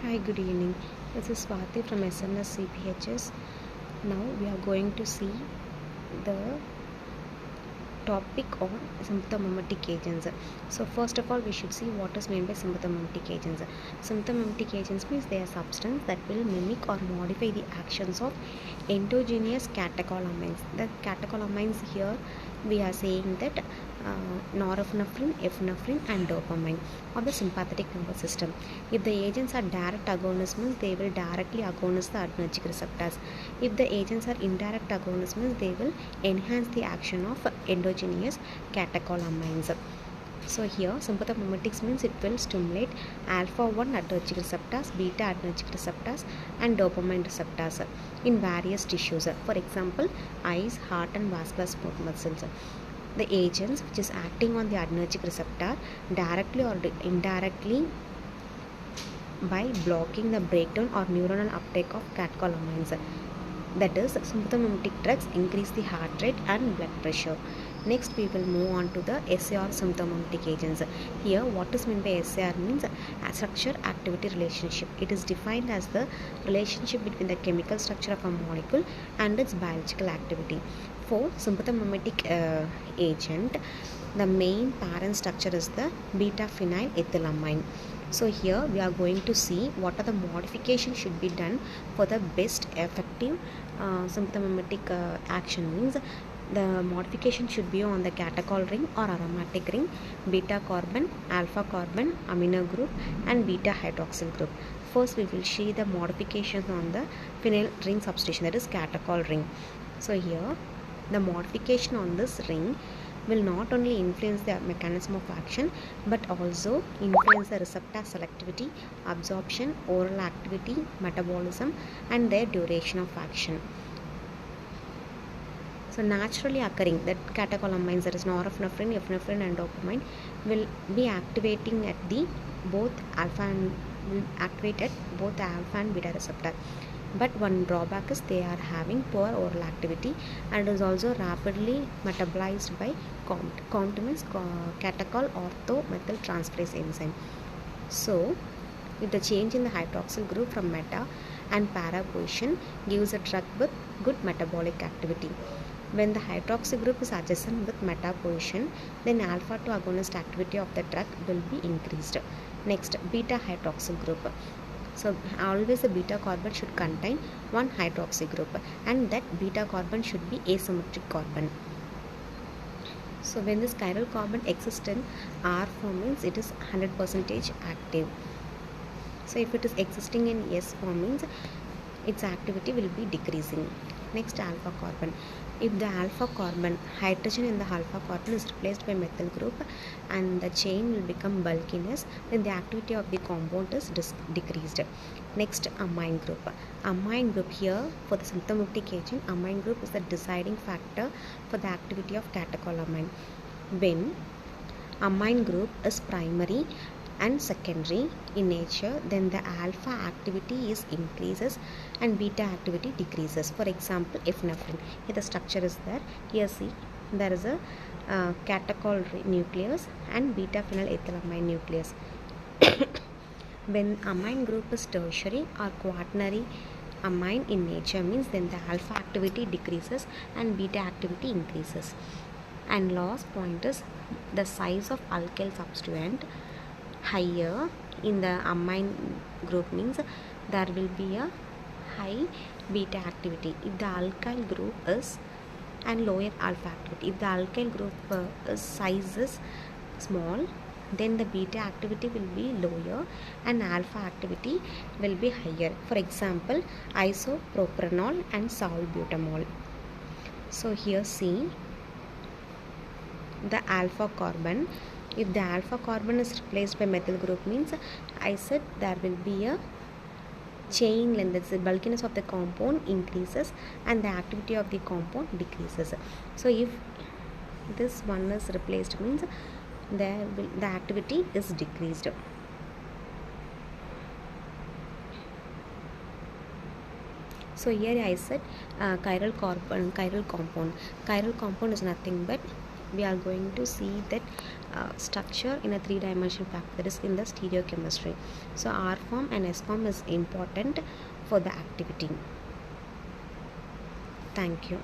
Hi, good evening. This is Swati from SNS CPHS. Now we are going to see the topic on sympathomimetic agents. So first of all, we should see what is meant by sympathomimetic agents. Sympathomimetic agents means they are substance that will mimic or modify the actions of endogenous catecholamines. The catecholamines here we are saying that norepinephrine, epinephrine and dopamine of the sympathetic nervous system. If the agents are direct agonists means they will directly agonist the adrenergic receptors. If the agents are indirect agonists means they will enhance the action of endogenous catecholamines. So here sympathomimetics means it will stimulate alpha 1 adrenergic receptors, beta adrenergic receptors and dopamine receptors in various tissues. For example, eyes, heart and vascular support muscles. The agents which is acting on the adrenergic receptor directly or indirectly by blocking the breakdown or neuronal uptake of catecholamines. That is, sympathomimetic drugs increase the heart rate and blood pressure. Next, we will move on to the SAR sympathomimetic agents. Here, what is meant by SAR means structure-activity relationship. It is defined as the relationship between the chemical structure of a molecule and its biological activity. For sympathomimetic agent, the main parent structure is the beta-phenyl ethylamine. So here we are going to see what are the modifications should be done for the best effective sympathomimetic action. Means the modification should be on the catechol ring or aromatic ring, beta carbon, alpha carbon, amino group and beta hydroxyl group. First we will see the modifications on the phenyl ring substitution, that is catechol ring. So here the modification on this ring will not only influence the mechanism of action but also influence the receptor selectivity, absorption, oral activity, metabolism and their duration of action. So naturally occurring that catecholamines, that is norepinephrine, epinephrine and dopamine will be activating at the both alpha and will activate at both alpha and beta receptor. But one drawback is they are having poor oral activity and is also rapidly metabolized by COMT means catechol orthomethyl transferase enzyme. So if the change in the hydroxyl group from meta and para position gives a drug with good metabolic activity. When the hydroxy group is adjacent with meta position, then alpha 2 agonist activity of the drug will be increased. Next, beta hydroxyl group. So always the beta carbon should contain one hydroxy group and that beta carbon should be asymmetric carbon. So when this chiral carbon exists in R form means it is 100% active. So if it is existing in S form means its activity will be decreasing. Next, alpha carbon. If the alpha carbon, hydrogen in the alpha carbon is replaced by methyl group and the chain will become bulkiness, then the activity of the compound is decreased. Next, amine group. Amine group here for the sympathomimetic agent, amine group is the deciding factor for the activity of catecholamine. When amine group is primary and secondary in nature, then the alpha activity is increases and beta activity decreases. For example, epinephrine, here the structure is there. Here see there is a catechol nucleus and beta phenyl ethylamine nucleus. When amine group is tertiary or quaternary amine in nature means then the alpha activity decreases and beta activity increases. And last point is the size of alkyl substituent higher in the amine group means there will be a high beta activity if the alkyl group is and lower alpha activity. If the alkyl group size is small, then the beta activity will be lower and alpha activity will be higher. For example, isopropanol and salbutamol. So here see the alpha carbon. If the alpha carbon is replaced by methyl group means I said there will be a chain length, the bulkiness of the compound increases and the activity of the compound decreases. So if this one is replaced means the activity is decreased. So here I said chiral compound. Chiral compound is nothing but we are going to see that structure in a three-dimensional factor, that is in the stereochemistry. So R form and S form is important for the activity. Thank you.